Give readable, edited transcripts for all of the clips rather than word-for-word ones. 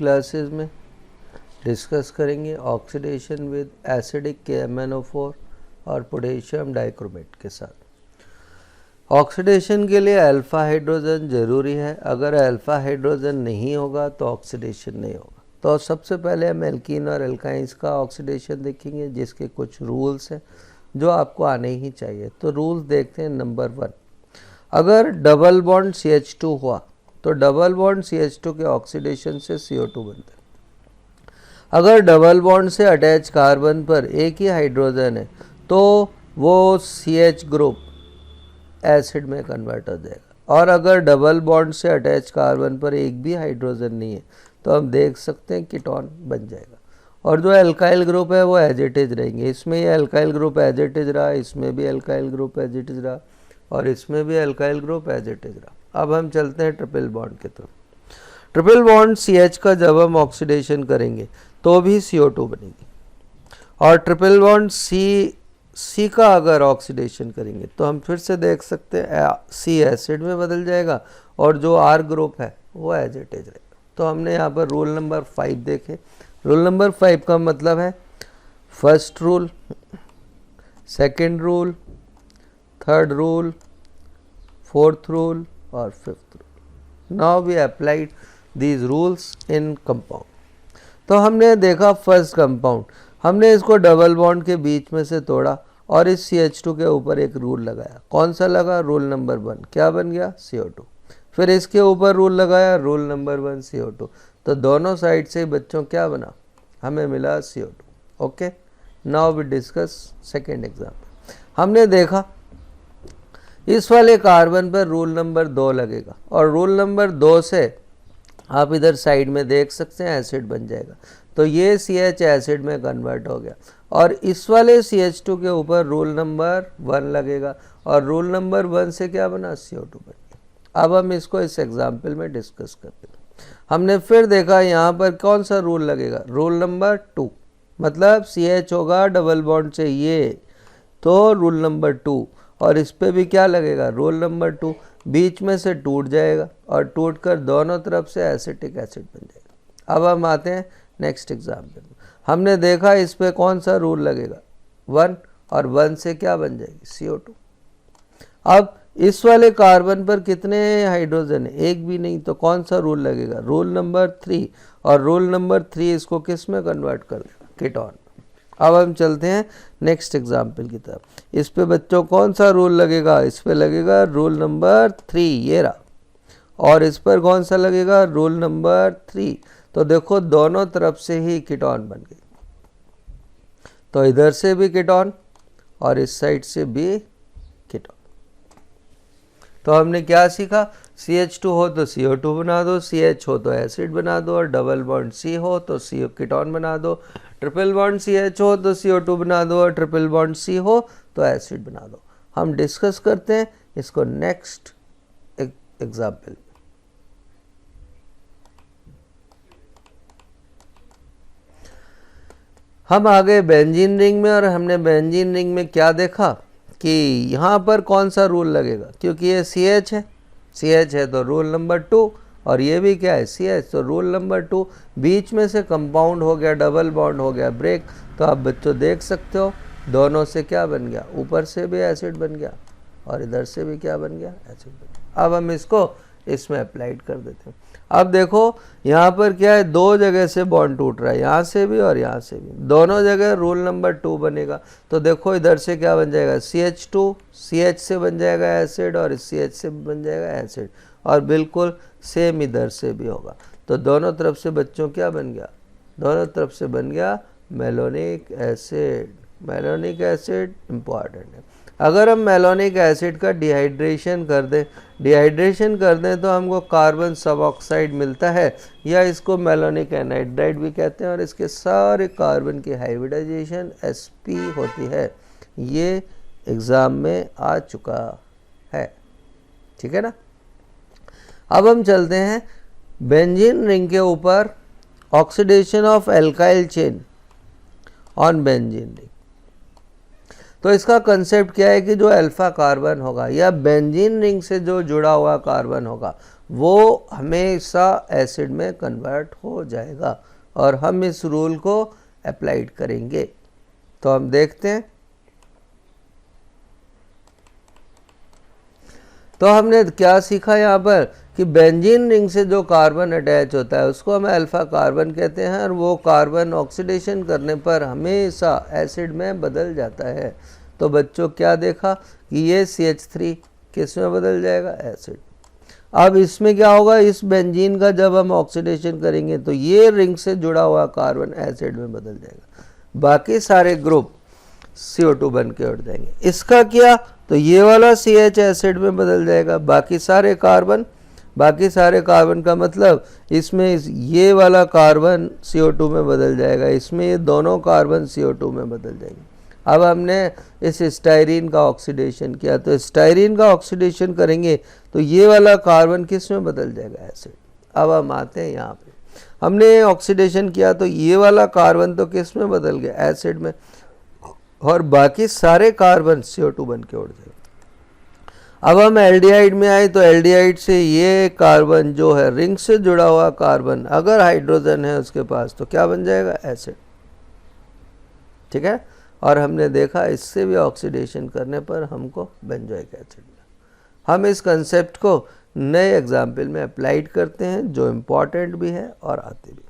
Classes में discuss करेंगे oxidation with acidic KMnO4 और पोटेशियम डाइक्रोमेट के साथ। ऑक्सीडेशन के लिए अल्फ़ा हाइड्रोजन ज़रूरी है, अगर अल्फ़ा हाइड्रोजन नहीं होगा तो ऑक्सीडेशन नहीं होगा। तो सबसे पहले हम एल्कीन और एल्काइंस का ऑक्सीडेशन देखेंगे, जिसके कुछ रूल्स हैं जो आपको आने ही चाहिए। तो रूल्स देखते हैं। नंबर 1, अगर डबल बॉन्ड CH2 हुआ तो डबल बॉन्ड CH2 के ऑक्सीडेशन से CO2 बनता है। अगर डबल बॉन्ड से अटैच कार्बन पर एक ही हाइड्रोजन है तो वो CH ग्रुप एसिड में कन्वर्ट हो जाएगा, और अगर डबल बॉन्ड से अटैच कार्बन पर एक भी हाइड्रोजन नहीं है तो हम देख सकते हैं कीटोन बन जाएगा। और जो एल्काइल ग्रुप है वो एज इट इज रहेंगे। इसमें ये alkyl group as it is रहा, इसमें भी alkyl group as it is रहा, और इसमें भी alkyl group as it is रहा। अब हम चलते हैं ट्रिपल बॉन्ड की तरफ। ट्रिपल बॉन्ड CH का जब हम ऑक्सीडेशन करेंगे तो भी CO2 बनेगी, और ट्रिपल बॉन्ड C का अगर ऑक्सीडेशन करेंगे तो हम फिर से देख सकते हैं C एसिड में बदल जाएगा, और जो R ग्रुप है वो एज इट इज रहेगा। तो हमने यहाँ पर रूल नंबर 5 देखे। रूल नंबर 5 का मतलब है first rule, second rule, third rule, fourth rule और fifth rule. Now we applied these rules in compound. तो हमने देखा फर्स्ट कंपाउंड, हमने इसको डबल बॉन्ड के बीच में से तोड़ा और इस CH2 के ऊपर एक रूल लगाया। कौन सा लगा? Rule number 1। क्या बन गया? CO2। फिर इसके ऊपर रूल लगाया, रूल नंबर 1 CO2। तो दोनों साइड से बच्चों क्या बना? हमें मिला CO2। Okay, now we discuss second example. हमने देखा इस वाले कार्बन पर रूल नंबर 2 लगेगा, और रूल नंबर 2 से आप इधर साइड में देख सकते हैं एसिड बन जाएगा। तो ये CH एसिड में कन्वर्ट हो गया, और इस वाले CH2 के ऊपर रूल नंबर 1 लगेगा, और रूल नंबर 1 से क्या बना? CO2 बन गया। अब हम इसको इस एग्जाम्पल में डिस्कस करते हैं। हमने फिर देखा यहाँ पर कौन सा रूल लगेगा? रूल नंबर 2, मतलब CH होगा डबल बॉन्ड से ये, तो रूल नंबर 2, और इस पे भी क्या लगेगा? Rule number 2। बीच में से टूट जाएगा, और टूट कर दोनों तरफ से एसिटिक एसिड बन जाएगा। अब हम आते हैं नेक्स्ट एग्जाम्पल में। हमने देखा इस पे कौन सा रूल लगेगा? 1, और 1 से क्या बन जाएगी? CO2। अब इस वाले कार्बन पर कितने हाइड्रोजन है? एक भी नहीं, तो कौन सा रूल लगेगा? रूल नंबर 3, और रूल नंबर 3 इसको किस में कन्वर्ट कर देगा? कीटोन। अब हम चलते हैं नेक्स्ट एग्जाम्पल की तरफ। इस पे बच्चों कौन सा रूल लगेगा? इस पे लगेगा रूल नंबर 3, ये रहा, और इस पर कौन सा लगेगा? Rule number 3। तो देखो दोनों तरफ से ही कीटोन बन गई, तो इधर से भी कीटोन और इस साइड से भी कीटोन। तो हमने क्या सीखा? CH2 हो तो CO2 बना दो, CH हो तो एसिड बना दो, और डबल बॉन्ड C हो तो CO कीटोन बना दो, ट्रिपल बॉन्ड CH हो तो CO2 बना दो, और ट्रिपल बॉन्ड C हो तो एसिड बना दो। हम डिस्कस करते हैं इसको नेक्स्ट एग्जाम्पल। हम आ गए बेंजीन रिंग में, और हमने बेंजीन रिंग में क्या देखा कि यहाँ पर कौन सा रूल लगेगा? क्योंकि ये CH है, CH है तो रूल नंबर 2, और ये भी क्या है? CH, तो रूल नंबर 2। बीच में से कंपाउंड हो गया, डबल बॉन्ड हो गया ब्रेक। तो आप बच्चों देख सकते हो दोनों से क्या बन गया? ऊपर से भी एसिड बन गया, और इधर से भी क्या बन गया? एसिड बन गया। अब हम इसको इसमें अप्लाइड कर देते हैं। अब देखो यहाँ पर क्या है? दो जगह से बॉन्ड टूट रहा है, यहाँ से भी और यहाँ से भी, दोनों जगह रूल नंबर 2 बनेगा। तो देखो इधर से क्या बन जाएगा? CH2, CH से बन जाएगा एसिड, और इस CH से भी बन जाएगा एसिड, और बिल्कुल सेम इधर से भी होगा। तो दोनों तरफ से बच्चों क्या बन गया? दोनों तरफ से बन गया malonic acid. Malonic acid important है। अगर हम मेलोनिक एसिड का डिहाइड्रेशन कर दें तो हमको कार्बन सब ऑक्साइड मिलता है, या इसको मेलोनिक एनहाइड्राइड भी कहते हैं, और इसके सारे कार्बन की हाइब्रिडाइजेशन sp होती है। ये एग्ज़ाम में आ चुका है, ठीक है ना। अब हम चलते हैं बेंजीन रिंग के ऊपर, oxidation of alkyl chain on benzene ring. तो इसका कंसेप्ट क्या है कि जो अल्फा कार्बन होगा या बेंजीन रिंग से जो जुड़ा हुआ कार्बन होगा वो हमेशा एसिड में कन्वर्ट हो जाएगा और हम इस रूल को अप्लाइड करेंगे। तो हम देखते हैं। तो हमने क्या सीखा यहाँ पर कि बेंजीन रिंग से जो कार्बन अटैच होता है उसको हम अल्फा कार्बन कहते हैं और वो कार्बन ऑक्सीडेशन करने पर हमेशा एसिड में बदल जाता है। तो बच्चों क्या देखा कि ये CH3 किस में बदल जाएगा, एसिड। अब इसमें क्या होगा, इस बेंजीन का जब हम ऑक्सीडेशन करेंगे तो ये रिंग से जुड़ा हुआ कार्बन एसिड में बदल जाएगा, बाकी सारे ग्रुप CO2 बन के उठ जाएंगे। इसका क्या, तो ये वाला CH एसिड में बदल जाएगा, बाकी सारे कार्बन का मतलब इसमें ये वाला कार्बन CO2 में बदल जाएगा, इसमें ये दोनों कार्बन CO2 में बदल जाएंगे। अब हमने इस स्टाइरीन का ऑक्सीडेशन किया, तो स्टाइरीन का ऑक्सीडेशन करेंगे तो ये वाला कार्बन किस में बदल जाएगा, एसिड। अब हम आते हैं यहाँ पे, हमने ऑक्सीडेशन किया तो ये वाला कार्बन तो किस में बदल गया, एसिड में, और बाकी सारे कार्बन CO2 बन के उड़ जाएंगे। अब हम एल्डिहाइड में आए तो एल्डिहाइड से ये कार्बन जो है रिंग से जुड़ा हुआ कार्बन, अगर हाइड्रोजन है उसके पास तो क्या बन जाएगा, एसिड। ठीक है, और हमने देखा इससे भी ऑक्सीडेशन करने पर हमको बेंजोइक एसिड मिला। हम इस कंसेप्ट को नए एग्जाम्पल में अप्लाइड करते हैं जो इम्पॉर्टेंट भी है और आते भी।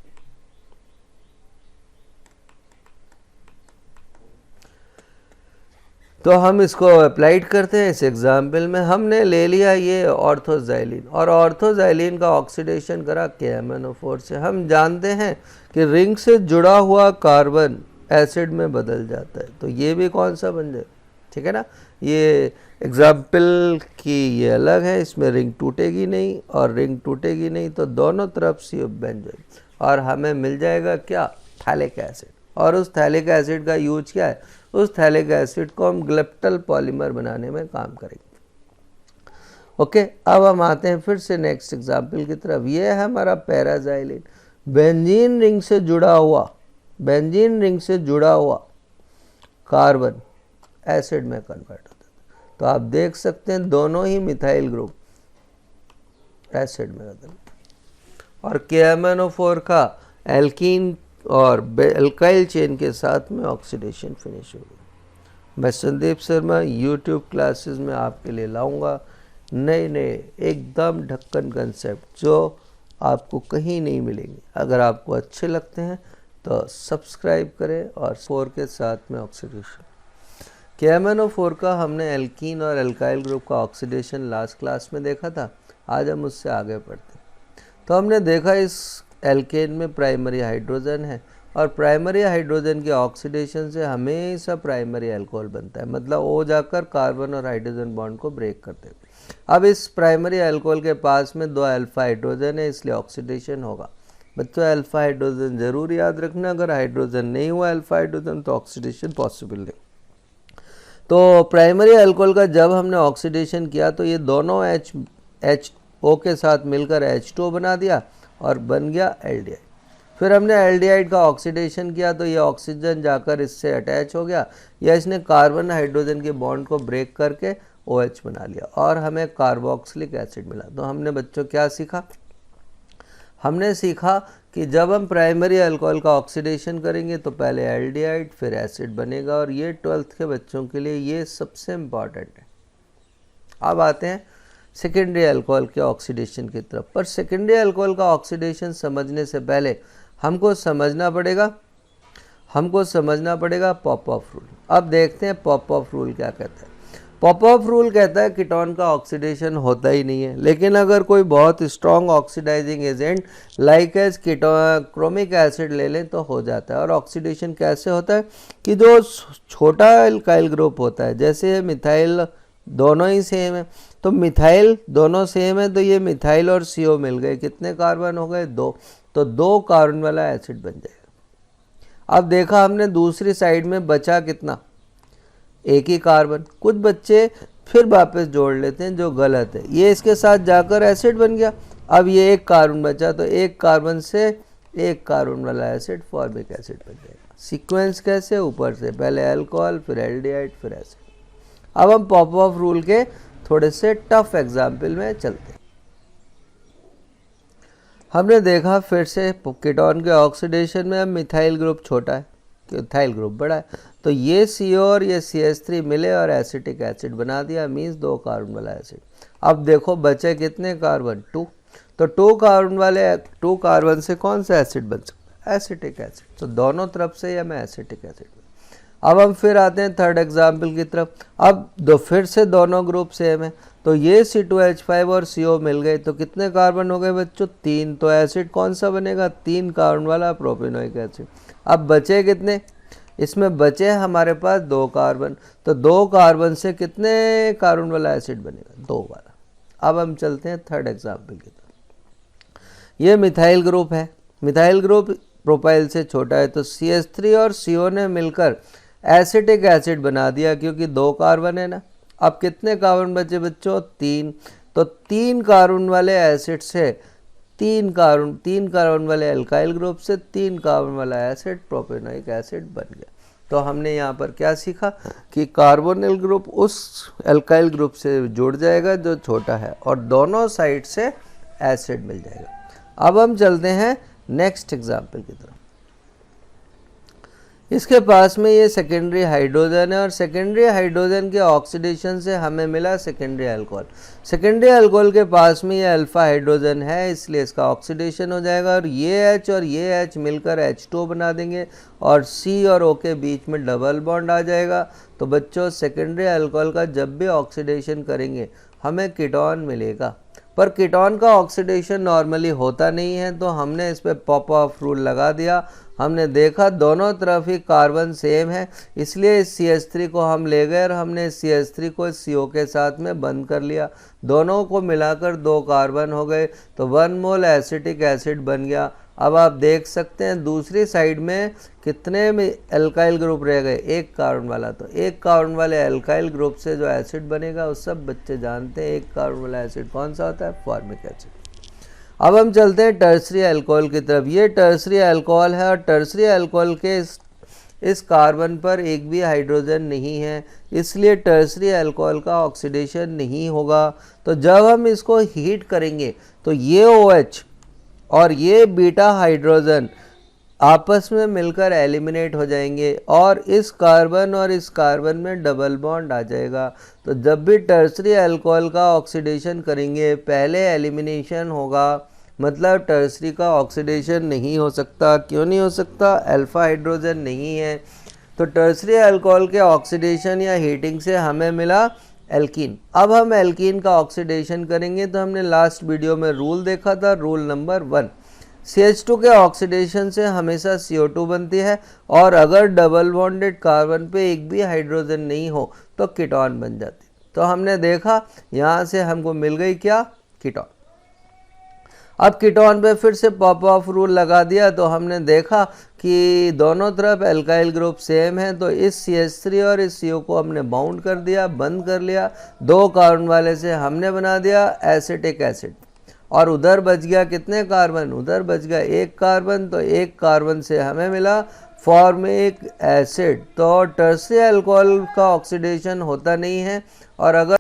तो हम इसको अप्लाइड करते हैं। इस एग्जाम्पल में हमने ले लिया ये ऑर्थोजाइलिन, और ऑर्थोजाइलिन का ऑक्सीडेशन करा KMnO4 से। हम जानते हैं कि रिंग से जुड़ा हुआ कार्बन एसिड में बदल जाता है, तो ये भी कौन सा बन जाए, ठीक है ना। ये एग्जाम्पल की ये अलग है, इसमें रिंग टूटेगी नहीं और रिंग टूटेगी नहीं, तो दोनों तरफ से बन जाएगी और हमें मिल जाएगा क्या, थैलिक एसिड। और उस थैलिक एसिड का यूज क्या है, उस थैलिक एसिड को हम ग्लिप्टल पॉलीमर बनाने में काम करेंगे। ओके, अब हम आते हैं फिर से नेक्स्ट एग्जाम्पल की तरफ। ये है हमारा पैराजाइलिन, बेंजीन रिंग से जुड़ा हुआ कार्बन एसिड में कन्वर्ट होता है। तो आप देख सकते हैं दोनों ही मिथाइल ग्रुप एसिड में बदल, और KMnO4 का एल्कीन और एल्काइल चेन के साथ में ऑक्सीडेशन फिनिश हो गई। मैं संदीप शर्मा यूट्यूब क्लासेस में आपके लिए लाऊंगा नए एकदम ढक्कन कंसेप्ट जो आपको कहीं नहीं मिलेंगे। अगर आपको अच्छे लगते हैं तो सब्सक्राइब करें और 4 के साथ में ऑक्सीडेशन। KMnO4 का हमने एल्कीन और एल्काइल ग्रुप का ऑक्सीडेशन लास्ट क्लास में देखा था, आज हम उससे आगे बढ़ते। तो हमने देखा इस एल्केन में प्राइमरी हाइड्रोजन है और प्राइमरी हाइड्रोजन के ऑक्सीडेशन से हमेशा प्राइमरी अल्कोहल बनता है, मतलब वो जाकर कार्बन और हाइड्रोजन बॉन्ड को ब्रेक करते हैं। अब इस प्राइमरी अल्कोहल के पास में 2 अल्फा हाइड्रोजन है, इसलिए ऑक्सीडेशन होगा। बच्चों अल्फा हाइड्रोजन जरूर याद रखना, अगर हाइड्रोजन नहीं हुआ अल्फा हाइड्रोजन तो ऑक्सीडेशन पॉसिबल नहीं। तो प्राइमरी अल्कोहल का जब हमने ऑक्सीडेशन किया तो ये दोनों HO के साथ मिलकर H2O बना दिया और बन गया एल्डिहाइड। फिर हमने एल्डिहाइड का ऑक्सीडेशन किया तो ये ऑक्सीजन जाकर इससे अटैच हो गया, या इसने कार्बन हाइड्रोजन के बॉन्ड को ब्रेक करके OH बना लिया और हमें कार्बोक्सिलिक एसिड मिला। तो हमने बच्चों क्या सीखा, हमने सीखा कि जब हम प्राइमरी अल्कोहल का ऑक्सीडेशन करेंगे तो पहले एल्डिहाइड फिर एसिड बनेगा, और ये 12th के बच्चों के लिए ये सबसे इम्पॉर्टेंट है। अब आते हैं सेकेंडरी अल्कोहल के ऑक्सीडेशन की तरफ। पर सेकेंडरी अल्कोहल का ऑक्सीडेशन समझने से पहले हमको समझना पड़ेगा पॉप-ऑफ रूल। अब देखते हैं पॉप-ऑफ रूल क्या कहता है। पॉप-ऑफ रूल कहता है कीटोन का ऑक्सीडेशन होता ही नहीं है, लेकिन अगर कोई बहुत strong oxidizing agent like as chromic acid ले लें तो हो जाता है। और ऑक्सीडेशन कैसे होता है कि जो छोटा एल्काइल ग्रुप होता है, जैसे मिथाइल दोनों ही सेम है, तो मिथाइल दोनों सेम है, तो ये मिथाइल और CO मिल गए, कितने कार्बन हो गए, 2, तो 2 कार्बन वाला एसिड बन जाएगा। अब देखा हमने दूसरी साइड में बचा कितना, एक ही कार्बन। कुछ बच्चे फिर वापस जोड़ लेते हैं जो गलत है, ये इसके साथ जाकर एसिड बन गया। अब ये एक कार्बन बचा तो एक कार्बन से एक कार्बन वाला एसिड फॉर्मिक एसिड बन जाएगा। सीक्वेंस कैसे, ऊपर से पहले अल्कोहल फिर एल्डिहाइड फिर एसिड। अब हम पॉपऑफ रूल के थोड़े से टफ एग्जाम्पल में चलते हैं। हमने देखा फिर से कीटोन के ऑक्सीडेशन में अब मिथाइल ग्रुप छोटा है, इथाइल ग्रुप बड़ा है, तो ये CO और ये CH3 मिले और एसिटिक एसिड बना दिया, मीन्स 2 कार्बन वाला एसिड। अब देखो बचे कितने कार्बन, 2, तो 2 कार्बन से कौन सा एसिड बन सकता है, एसिटिक एसिड। तो दोनों तरफ से हमें एसिटिक एसिड। अब हम फिर आते हैं थर्ड एग्जाम्पल की तरफ। अब फिर से दोनों ग्रुप सेम है, तो ये C2H5 और CO मिल गए, तो कितने कार्बन हो गए बच्चों, 3। तो एसिड कौन सा बनेगा, 3 कार्बन वाला प्रोपेनोइक एसिड। अब बचे कितने, इसमें बचे हमारे पास 2 कार्बन, तो 2 कार्बन से कितने कार्बन वाला एसिड बनेगा, 2 वाला। अब हम चलते हैं थर्ड एग्जाम्पल की तरफ। ये मिथाइल ग्रुप है, मिथाइल ग्रुप प्रोपाइल से छोटा है, तो CH3 और CO ने मिलकर एसिटिक एसिड बना दिया, क्योंकि 2 कार्बन है ना। अब कितने कार्बन बचे बच्चों, 3। तो 3 कार्बन वाले एसिड से 3 कार्बन वाले अल्काइल ग्रुप से 3 कार्बन वाला एसिड प्रोपेनोइक एसिड बन गया। तो हमने यहाँ पर क्या सीखा कि कार्बोनिल ग्रुप उस अल्काइल ग्रुप से जुड़ जाएगा जो छोटा है, और दोनों साइड से एसिड मिल जाएगा। अब हम चलते हैं नेक्स्ट एग्जाम्पल की तरफ। इसके पास में ये सेकेंडरी हाइड्रोजन है, और सेकेंडरी हाइड्रोजन के ऑक्सीडेशन से हमें मिला सेकेंडरी अल्कोहल। सेकेंडरी अल्कोहल के पास में ये अल्फा हाइड्रोजन है, इसलिए इसका ऑक्सीडेशन हो जाएगा, और ये H मिलकर H2 बना देंगे, और C और O के बीच में डबल बॉन्ड आ जाएगा। तो बच्चों सेकेंडरी अल्कोहल का जब भी ऑक्सीडेशन करेंगे हमें कीटोन मिलेगा, पर कीटोन का ऑक्सीडेशन नॉर्मली होता नहीं है, तो हमने इस पर पॉप ऑफ रूल लगा दिया। हमने देखा दोनों तरफ ही कार्बन सेम है, इसलिए इस CH3 को हम ले गए और हमने CH3 को CO के साथ में बंद कर लिया, दोनों को मिलाकर 2 कार्बन हो गए, तो 1 मोल एसिटिक एसिड बन गया। अब आप देख सकते हैं दूसरी साइड में कितने में एल्काइल ग्रुप रह गए, 1 कार्बन वाला। तो 1 कार्बन वाले एल्काइल ग्रुप से जो एसिड बनेगा, उस सब बच्चे जानते हैं 1 कार्बन वाला एसिड कौन सा होता है, फॉर्मिक एसिड। अब हम चलते हैं टर्सरी अल्कोहल की तरफ। ये टर्सरी अल्कोहल है, और टर्सरी अल्कोहल के इस कार्बन पर एक भी हाइड्रोजन नहीं है, इसलिए टर्सरी अल्कोहल का ऑक्सीडेशन नहीं होगा। तो जब हम इसको हीट करेंगे तो ये OH और ये बीटा हाइड्रोजन आपस में मिलकर एलिमिनेट हो जाएंगे, और इस कार्बन और इस कार्बन में डबल बॉन्ड आ जाएगा। तो जब भी टर्सरी अल्कोहल का ऑक्सीडेशन करेंगे पहले एलिमिनेशन होगा, मतलब टर्सरी का ऑक्सीडेशन नहीं हो सकता। क्यों नहीं हो सकता, अल्फा हाइड्रोजन नहीं है। तो टर्सरी अल्कोहल के ऑक्सीडेशन या हीटिंग से हमें मिला एल्कीन। अब हम एल्कीन का ऑक्सीडेशन करेंगे, तो हमने लास्ट वीडियो में रूल देखा था, रूल नंबर 1, CH2 के ऑक्सीडेशन से हमेशा CO2 बनती है, और अगर डबल बॉन्डेड कार्बन पे एक भी हाइड्रोजन नहीं हो तो कीटोन बन जाती। तो हमने देखा यहाँ से हमको मिल गई क्या, कीटोन। अब कीटोन पे फिर से पॉप ऑफ रूल लगा दिया, तो हमने देखा कि दोनों तरफ एल्काइल ग्रुप सेम है, तो इस CH3 और इस CO को हमने बाउंड कर दिया, बंद कर लिया, 2 कार्बन वाले से हमने बना दिया एसिटिक एसिड, और उधर बच गया कितने कार्बन, उधर बच गया 1 कार्बन, तो 1 कार्बन से हमें मिला फॉर्मिक एसिड। तो टर्सरी अल्कोहल का ऑक्सीडेशन होता नहीं है, और अगर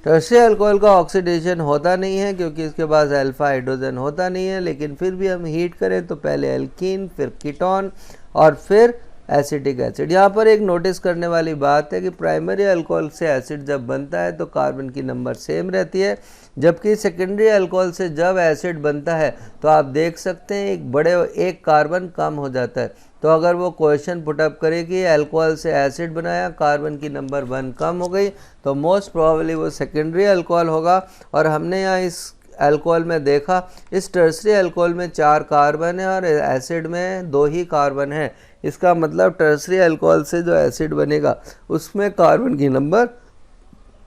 टर्सरी अल्कोहल का ऑक्सीडेशन होता नहीं है क्योंकि इसके पास अल्फा हाइड्रोजन होता नहीं है, लेकिन फिर भी हम हीट करें तो पहले एल्कीन, फिर कीटोन और फिर एसिटिक एसिड। यहाँ पर एक नोटिस करने वाली बात है कि प्राइमरी अल्कोहल से एसिड जब बनता है तो कार्बन की नंबर सेम रहती है, जबकि सेकेंडरी अल्कोहल से जब एसिड बनता है तो आप देख सकते हैं एक कार्बन कम हो जाता है। तो अगर वो क्वेश्चन पुटअप करे कि अल्कोहल से एसिड बनाया, कार्बन की नंबर 1 कम हो गई, तो मोस्ट प्रोबेबली वो सेकेंडरी अल्कोहल होगा। और हमने यहाँ इस अल्कोहल में देखा, इस टर्सरी अल्कोहल में 4 कार्बन है और एसिड में 2 ही कार्बन है। इसका मतलब टर्सरी अल्कोहल से जो एसिड बनेगा उसमें कार्बन की नंबर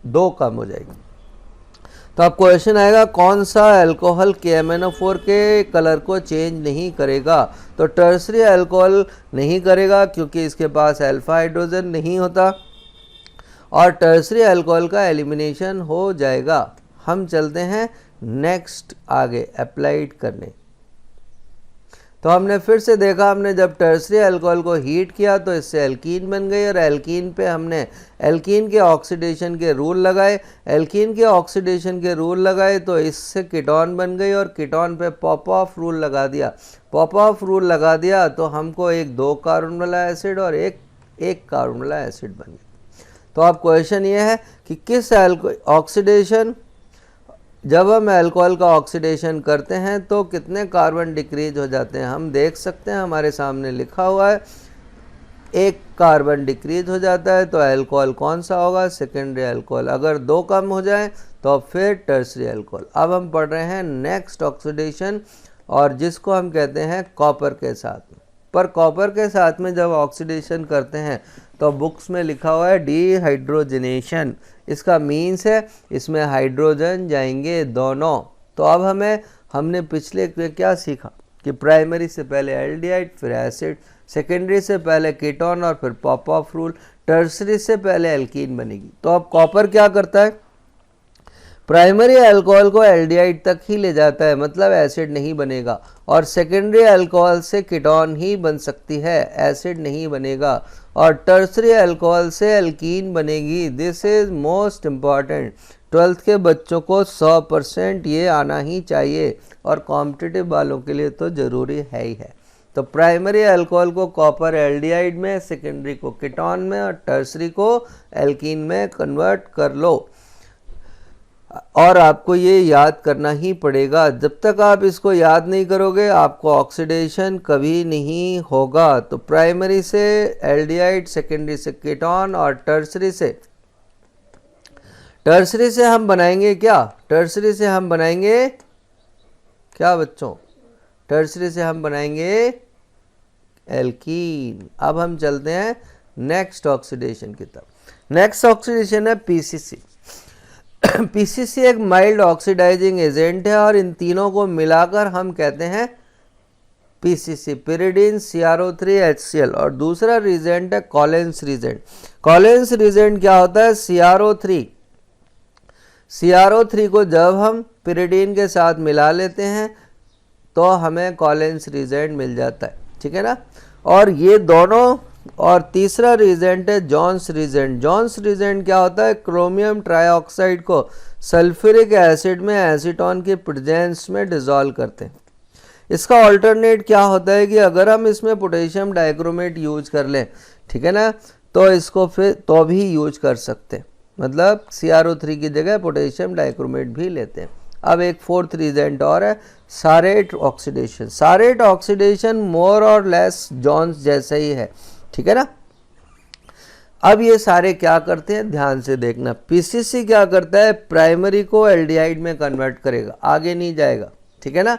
2 कम हो जाएगी। तो अब क्वेश्चन आएगा कौन सा अल्कोहल KMnO4 के कलर को चेंज नहीं करेगा। तो टर्सरी अल्कोहल नहीं करेगा क्योंकि इसके पास अल्फा हाइड्रोजन नहीं होता, और टर्सरी अल्कोहल का एलिमिनेशन हो जाएगा। हम चलते हैं नेक्स्ट आगे अप्लाइड करने। तो हमने फिर से देखा, हमने जब टर्सरी अल्कोहल को हीट किया तो इससे एल्कीन बन गई, और एल्कीन पे हमने एल्कीन के ऑक्सीडेशन के रूल लगाए, एल्कीन के ऑक्सीडेशन के रूल लगाए तो इससे कीटोन बन गई, और कीटोन पे पॉप ऑफ रूल लगा दिया, पॉप ऑफ रूल लगा दिया तो हमको एक 2 कार्बन वाला एसिड और एक कार्बन वाला एसिड बन गया। तो अब क्वेश्चन ये है कि किस ऑक्सीडेशन, जब हम अल्कोहल का ऑक्सीडेशन करते हैं तो कितने कार्बन डिक्रीज हो जाते हैं। हम देख सकते हैं हमारे सामने लिखा हुआ है 1 कार्बन डिक्रीज हो जाता है, तो अल्कोहल कौन सा होगा, सेकेंडरी अल्कोहल। अगर 2 कम हो जाए तो फिर टर्सरी अल्कोहल। अब हम पढ़ रहे हैं नेक्स्ट ऑक्सीडेशन, और जिसको हम कहते हैं कॉपर के साथ में। पर कॉपर के साथ में जब ऑक्सीडेशन करते हैं तो बुक्स में लिखा हुआ है डिहाइड्रोजनेशन, इसका मीन्स है इसमें हाइड्रोजन जाएंगे दोनों। तो अब हमने पिछले में क्या सीखा कि प्राइमरी से पहले एल्डिहाइड फिर एसिड, सेकेंडरी से पहले कीटोन और फिर पॉप ऑफ रूल, टर्सरी से पहले एल्कीन बनेगी। तो अब कॉपर क्या करता है, प्राइमरी अल्कोहल को एल्डिहाइड तक ही ले जाता है, मतलब एसिड नहीं बनेगा, और सेकेंडरी अल्कोहल से कीटोन ही बन सकती है, एसिड नहीं बनेगा, और टर्सरी अल्कोहल से एल्कीन बनेगी। This is most important, 12th के बच्चों को 100% ये आना ही चाहिए, और कॉम्पिटिटिव वालों के लिए तो ज़रूरी है ही है। तो प्राइमरी अल्कोहल को कॉपर एल्डिहाइड में, सेकेंडरी को कीटोन में, और टर्सरी को एल्कीन में कन्वर्ट कर लो। और आपको ये याद करना ही पड़ेगा, जब तक आप इसको याद नहीं करोगे आपको ऑक्सीडेशन कभी नहीं होगा। तो प्राइमरी से एल्डिहाइड, सेकेंडरी से कीटोन, और टर्सरी से हम बनाएंगे क्या, टर्सरी से हम बनाएंगे क्या बच्चों, टर्सरी से हम बनाएंगे एल्कीन। अब हम चलते हैं नेक्स्ट ऑक्सीडेशन की तरफ। नेक्स्ट ऑक्सीडेशन है पीसीसी। पीसीसी एक माइल्ड ऑक्सीडाइजिंग एजेंट है, और इन तीनों को मिलाकर हम कहते हैं पीसीसी, pyridine CrO3 HCl। और दूसरा रिजेंट है कॉलेंस रिजेंट। कॉलेंस रिजेंट क्या होता है, CrO3 को जब हम pyridine के साथ मिला लेते हैं तो हमें कॉलेंस रिजेंट मिल जाता है, ठीक है ना। और ये दोनों, और तीसरा रिजेंट है जॉन्स रिजेंट। जॉन्स रिजेंट क्या होता है, क्रोमियम ट्राइऑक्साइड को सल्फ्यूरिक एसिड में एसीटोन के प्रेजेंस में डिसॉल्व करते हैं। इसका ऑल्टरनेट क्या होता है कि अगर हम इसमें पोटेशियम डाइक्रोमेट यूज कर लें, ठीक है ना, तो इसको फिर तो भी यूज कर सकते हैं, मतलब CrO3 की जगह पोटेशियम डाइक्रोमेट भी लेते हैं। अब एक 4th रिजेंट और है सारेट ऑक्सीडेशन। सारेट ऑक्सीडेशन मोर और लेस जॉन्स जैसा ही है, ठीक है ना। अब ये सारे क्या करते हैं, ध्यान से देखना। पीसीसी क्या करता है, प्राइमरी को एल्डिहाइड में कन्वर्ट करेगा, आगे नहीं जाएगा, ठीक है ना।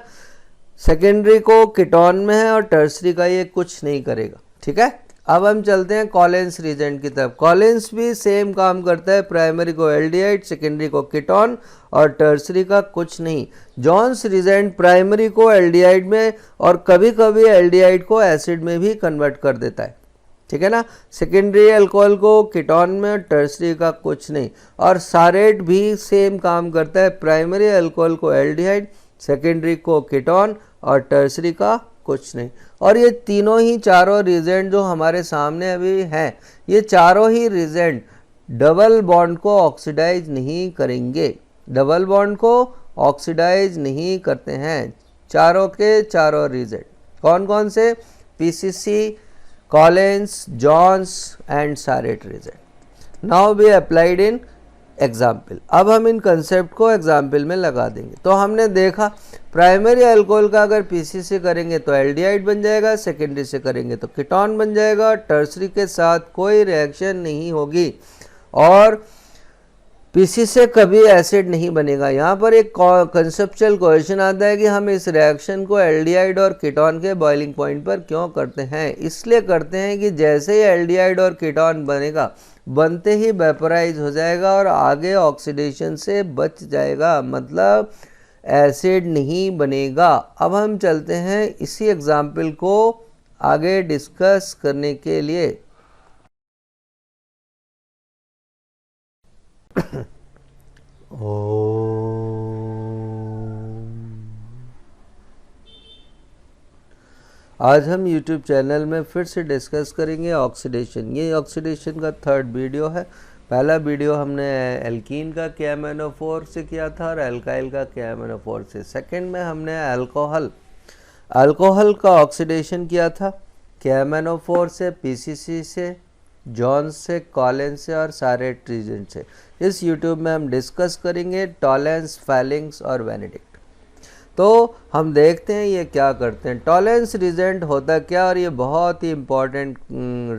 सेकेंडरी को कीटोन में है, और टर्सरी का ये कुछ नहीं करेगा, ठीक है। अब हम चलते हैं कॉलेंस रिजेंट की तरफ। कॉलेंस भी सेम काम करता है, प्राइमरी को एल्डिहाइड, सेकेंडरी को कीटोन, और टर्सरी का कुछ नहीं। जॉन्स रिजेंट प्राइमरी को एल्डिहाइड में और कभी कभी एल्डिहाइड को एसिड में भी कन्वर्ट कर देता है, ठीक है ना। सेकेंडरी अल्कोहल को कीटोन में, टर्सरी का कुछ नहीं। और सारेट भी सेम काम करता है, प्राइमरी अल्कोहल को एल्डिहाइड, सेकेंडरी को कीटोन, और टर्सरी का कुछ नहीं। और ये तीनों ही चारों रिजेंट जो हमारे सामने अभी हैं, ये चारों ही रिजेंट डबल बॉन्ड को ऑक्सीडाइज नहीं करेंगे, डबल बॉन्ड को ऑक्सीडाइज नहीं करते हैं। चारों के चारों रिजेंट कौन कौन से, PCC, Collins, Jones and Sarett reagent. Now be applied in example. अब हम इन कंसेप्ट को एग्जाम्पल में लगा देंगे। तो हमने देखा प्राइमरी अल्कोहल का अगर पीसीसी करेंगे तो एल्डिहाइड बन जाएगा, सेकेंडरी से करेंगे तो कीटोन बन जाएगा, टर्सरी के साथ कोई रिएक्शन नहीं होगी, और पीसी से कभी एसिड नहीं बनेगा। यहाँ पर एक कंसेप्चुअल क्वेश्चन आता है कि हम इस रिएक्शन को एल्डिहाइड और कीटोन के बॉइलिंग पॉइंट पर क्यों करते हैं। इसलिए करते हैं कि जैसे ही एल्डिहाइड और कीटोन बनेगा, बनते ही वेपोराइज हो जाएगा और आगे ऑक्सीडेशन से बच जाएगा, मतलब एसिड नहीं बनेगा। अब हम चलते हैं इसी एग्जाम्पल को आगे डिस्कस करने के लिए। आज हम YouTube चैनल में फिर से डिस्कस करेंगे ऑक्सीडेशन। ये ऑक्सीडेशन का थर्ड वीडियो है। पहला वीडियो हमने एल्कीन का KMnO4 से किया था और एल्काइल का KMnO4 से। सेकंड में हमने अल्कोहल का ऑक्सीडेशन किया था KMnO4 से, PCC से, जॉन्स से, कॉलिन से और सारे ट्रीजेंट से। इस YouTube में हम डिस्कस करेंगे टॉलेंस, फैलिंग्स और वेनेडिक्ट। तो हम देखते हैं ये क्या करते हैं। टॉलेंस रिजेंट होता क्या, और ये बहुत ही इम्पॉर्टेंट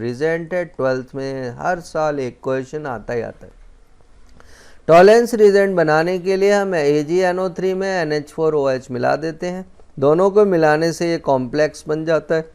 रिजेंट है। 12th में हर साल एक क्वेश्चन आता ही आता है। टॉलेंस रिजेंट बनाने के लिए हम AgNO3 में NH4OH मिला देते हैं। दोनों को मिलाने से ये कॉम्प्लेक्स बन जाता है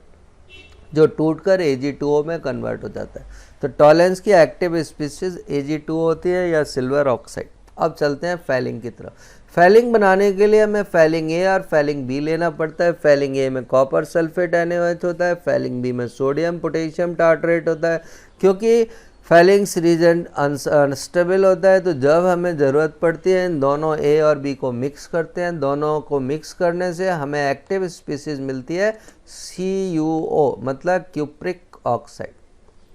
जो टूटकर Ag2O में कन्वर्ट हो जाता है। तो टॉलेंस की एक्टिव स्पीशीज Ag2O होती है या सिल्वर ऑक्साइड। अब चलते हैं फैलिंग की तरफ। फैलिंग बनाने के लिए हमें फैलिंग ए और फैलिंग बी लेना पड़ता है। फैलिंग ए में कॉपर सल्फेट NaOH होता है, फैलिंग बी में सोडियम पोटेशियम टार्ट्रेट होता है। क्योंकि फैलिंग्स रीजेंट अनस्टेबल होता है, तो जब हमें ज़रूरत पड़ती है इन दोनों ए और बी को मिक्स करते हैं। दोनों को मिक्स करने से हमें एक्टिव स्पीशीज मिलती है CuO, मतलब क्यूप्रिक ऑक्साइड।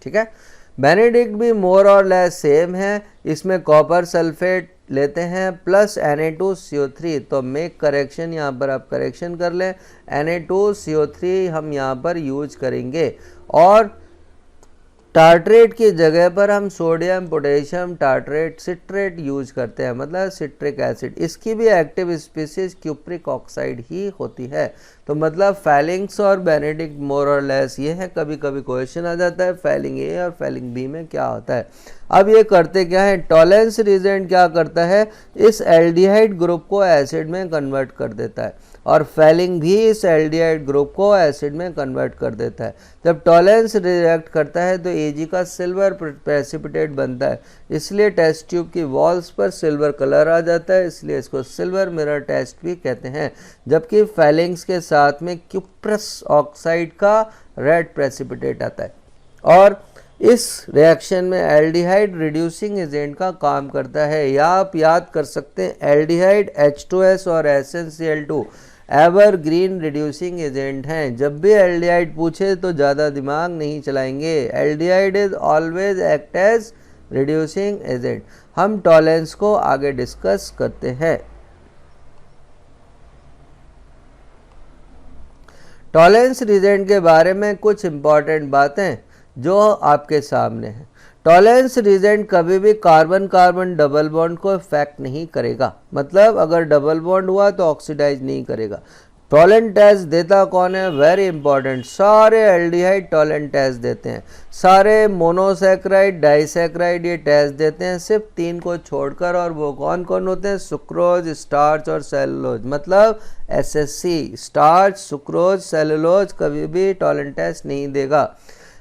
ठीक है। बेनेडिक्ट भी मोर और लेस सेम है। इसमें कॉपर सल्फेट लेते हैं प्लस Na2CO3। तो मेक करेक्शन, यहाँ पर आप करेक्शन कर लें। Na2CO3 हम यहाँ पर यूज करेंगे और टार्ट्रेट की जगह पर हम sodium potassium tartrate citrate use करते हैं, मतलब सिट्रिक एसिड। इसकी भी एक्टिव स्पीशीज क्यूप्रिक ऑक्साइड ही होती है। तो मतलब फैलिंग्स और बेनेडिक्ट मोर और लेस ये है। कभी कभी क्वेश्चन आ जाता है फैलिंग ए और फैलिंग बी में क्या होता है। अब ये करते क्या है, टॉलेंस रिजेंट क्या करता है, इस एल्डिहाइड ग्रुप को एसिड में कन्वर्ट कर देता है और फैलिंग भी इस एल्डिहाइड ग्रुप को एसिड में कन्वर्ट कर देता है। जब टॉलेंस रिएक्ट करता है तो Ag का सिल्वर प्रेसिपिटेट बनता है, इसलिए टेस्ट ट्यूब की वॉल्स पर सिल्वर कलर आ जाता है, इसलिए इसको सिल्वर मिरर टेस्ट भी कहते हैं। जबकि फैलिंग्स के साथ में क्यूप्रस ऑक्साइड का रेड प्रेसिपिटेट आता है और इस रिएक्शन में एल्डिहाइड रिड्यूसिंग एजेंट का काम करता है। या आप याद कर सकते हैं एल्डिहाइड H2S और SnCl2 एवरग्रीन रिड्यूसिंग एजेंट हैं। जब भी एल्डिहाइड पूछे तो ज़्यादा दिमाग नहीं चलाएंगे। Aldehyde is always act as reducing agent. हम टॉलेंस को आगे डिस्कस करते हैं। टॉलेंस रिजेंट के बारे में कुछ इंपॉर्टेंट बातें जो आपके सामने है। टॉलेंस रिजेंट कभी भी कार्बन कार्बन डबल बॉन्ड को इफेक्ट नहीं करेगा, मतलब अगर डबल बॉन्ड हुआ तो ऑक्सीडाइज नहीं करेगा। टॉलेंट टेस्ट देता कौन है, वेरी इंपॉर्टेंट, सारे एल्डिहाइड टॉलेंट टेस्ट देते हैं। सारे मोनोसैकराइड डाइसैकराइड ये टेस्ट देते हैं, सिर्फ 3 को छोड़कर। और वो कौन कौन होते हैं, सुक्रोज, स्टार्च और सेलुलोज, मतलब SSC। स्टार्च, सुक्रोज, सेलुलोज कभी भी टॉलेंट टेस्ट नहीं देगा।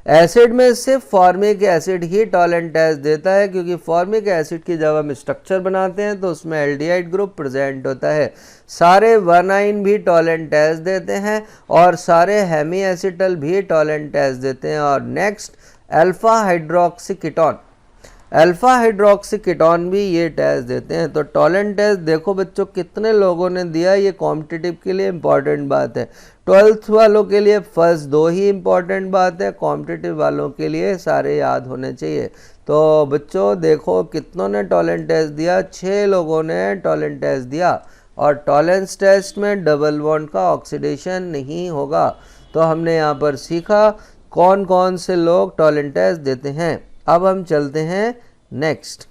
एसिड में सिर्फ फॉर्मिक एसिड ही टॉलेंट टेस्ट देता है, क्योंकि फॉर्मिक एसिड की जब हम स्ट्रक्चर बनाते हैं तो उसमें एल्डिहाइड ग्रुप प्रेजेंट होता है। सारे वनाइन भी टॉलेंट टेस्ट देते हैं और सारे हेमी एसिटल भी टॉलेंट टेस्ट देते हैं। और next alpha hydroxy ketone, alpha hydroxy ketone भी ये टेस्ट देते हैं। तो टॉलेंट टेस्ट देखो बच्चों कितने लोगों ने दिया, ये कॉम्पिटिटिव के लिए इंपॉर्टेंट बात है। 12th वालों के लिए फर्स्ट 2 ही इंपॉर्टेंट बात है, कॉम्पिटिटिव वालों के लिए सारे याद होने चाहिए। तो बच्चों देखो कितनों ने टॉलेंट टेस्ट दिया, 6 लोगों ने टॉलेंट टेस्ट दिया। और टॉलेंस टेस्ट में डबल बॉन्ड का ऑक्सीडेशन नहीं होगा। तो हमने यहाँ पर सीखा कौन कौन से लोग टॉलेंट टेस्ट देते हैं। अब हम चलते हैं नेक्स्ट।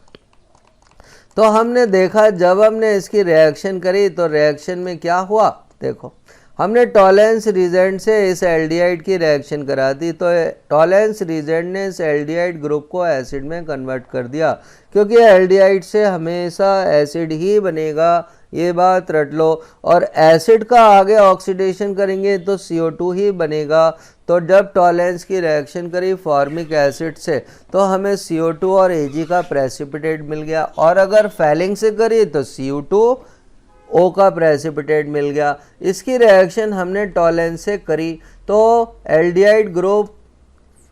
तो हमने देखा जब हमने इसकी रिएक्शन करी तो रिएक्शन में क्या हुआ, देखो हमने टॉलेंस रिजेंट से इस एल्डिहाइड की रिएक्शन करा दी, तो टॉलेंस रिजेंट ने इस एल्डिहाइड ग्रुप को एसिड में कन्वर्ट कर दिया, क्योंकि एल्डिहाइड से हमेशा एसिड ही बनेगा, ये बात रट लो। और एसिड का आगे ऑक्सीडेशन करेंगे तो CO2 ही बनेगा। तो जब टॉलेंस की रिएक्शन करी फॉर्मिक एसिड से तो हमें CO2 और Ag का प्रेसिपिटेट मिल गया, और अगर फैलिंग से करी तो CO2O का प्रेसिपिटेट मिल गया। इसकी रिएक्शन हमने टॉलेंस से करी तो एल्डिहाइड ग्रुप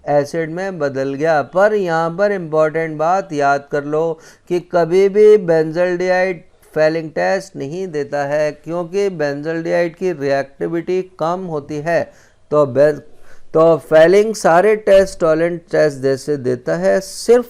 एसिड में बदल गया। पर यहाँ पर इम्पॉर्टेंट बात याद कर लो कि कभी भी बेंजल्डिहाइड फैलिंग टेस्ट नहीं देता है, क्योंकि बेंजल्डिहाइड की रिएक्टिविटी कम होती है। तो फेलिंग सारे टेस्ट टॉलेंट टेस्ट जैसे देता है सिर्फ,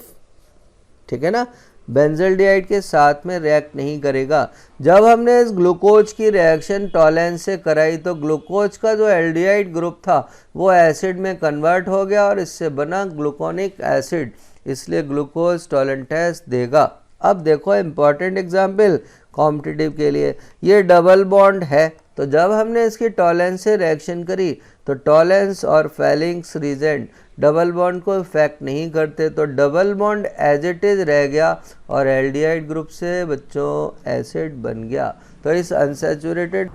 ठीक है ना, बेंजल्डिहाइड के साथ में रिएक्ट नहीं करेगा। जब हमने इस ग्लूकोज की रिएक्शन टॉलेंस से कराई तो ग्लूकोज का जो एल्डिहाइड ग्रुप था वो एसिड में कन्वर्ट हो गया और इससे बना ग्लूकोनिक एसिड, इसलिए ग्लूकोज टॉलेंट टेस्ट देगा। अब देखो इंपॉर्टेंट एग्जाम्पल कॉम्पिटिटिव के लिए, ये डबल बॉन्ड है, तो जब हमने इसकी टॉलेंस से रिएक्शन करी तो टॉलेंस और फेलिंग्स रीजेंट डबल बॉन्ड को इफेक्ट नहीं करते, तो double bond as it is रह गया और एल्डिहाइड ग्रुप से बच्चों एसिड बन गया। तो इस अनसैचुरेटेड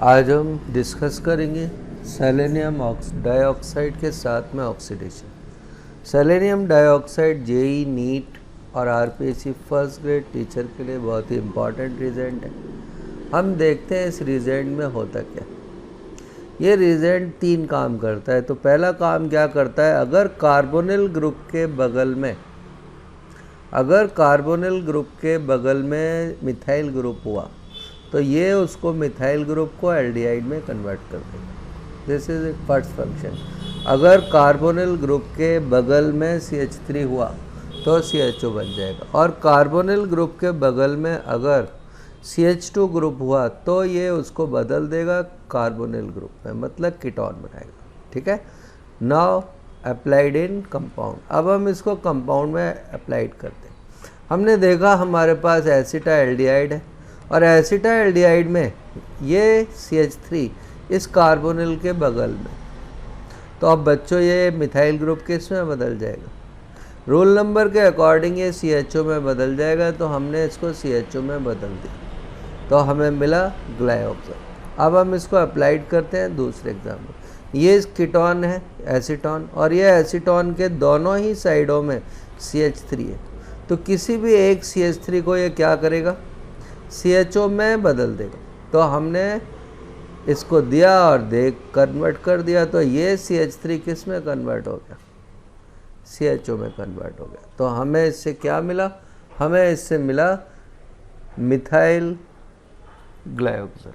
आज हम डिस्कस करेंगे सेलेनियम डाइऑक्साइड के साथ में oxidation. Selenium dioxide JEE NEET और आरपीएससी फर्स्ट ग्रेड टीचर के लिए बहुत ही इम्पॉर्टेंट रिजेंट है। हम देखते हैं इस रिजेंट में होता क्या। ये रिजेंट 3 काम करता है। तो पहला काम क्या करता है, अगर कार्बोनिल ग्रुप के बगल में मिथाइल ग्रुप हुआ तो ये उसको मिथाइल ग्रुप को एल्डिहाइड में कन्वर्ट कर देगा। This is first function. अगर कार्बोनिल ग्रुप के बगल में CH3 हुआ तो CHO बन जाएगा, और कार्बोनिल ग्रुप के बगल में अगर CH2 ग्रुप हुआ तो ये उसको बदल देगा कार्बोनिल ग्रुप में, मतलब कीटोन बनाएगा। ठीक है, नाउ अप्लाइड इन कंपाउंड। अब हम इसको कंपाउंड में अप्लाइड करते हैं। हमने देखा हमारे पास एसिटाल्डिहाइड है और एसिटाल्डिहाइड में ये CH3 इस कार्बोनिल के बगल में, तो अब बच्चों ये मिथाइल ग्रुप किस में बदल जाएगा, रूल नंबर के अकॉर्डिंग ये CHO में बदल जाएगा। तो हमने इसको CHO में बदल दिया तो हमें मिला ग्लाइऑक्साइड। अब हम इसको अप्लाइड करते हैं दूसरे एग्जाम्पल। ये कीटोन है एसीटोन, और ये एसीटोन के दोनों ही साइडों में CH3 है, तो किसी भी एक CH3 को ये क्या करेगा, CHO में बदल देगा। तो हमने इसको दिया और कन्वर्ट कर दिया, तो ये CH3 किस में कन्वर्ट हो गया, CHO में कन्वर्ट हो गया। तो हमें इससे क्या मिला, हमें इससे मिला मिथाइल ग्लाइऑक्साइड।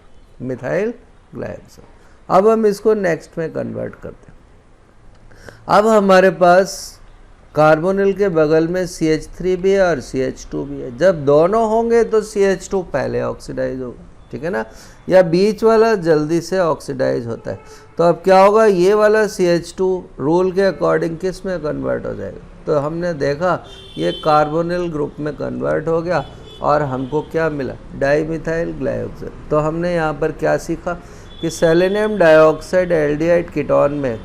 अब हम इसको नेक्स्ट में कन्वर्ट करते हैं। अब हमारे पास कार्बोनिल के बगल में CH3 भी है और CH2 भी है। जब दोनों होंगे तो CH2 पहले ऑक्सीडाइज होगा, ठीक है ना, या बीच वाला जल्दी से ऑक्सीडाइज होता है। तो अब क्या होगा, ये वाला CH2 रूल के अकॉर्डिंग किस में कन्वर्ट हो जाएगा। तो हमने देखा ये कार्बोनिल ग्रुप में कन्वर्ट हो गया और हमको क्या मिला, डाईमिथाइल ग्लाइऑक्साइड। तो हमने यहाँ पर क्या सीखा कि सेलेनियम डाइऑक्साइड एल्डिहाइड कीटोन में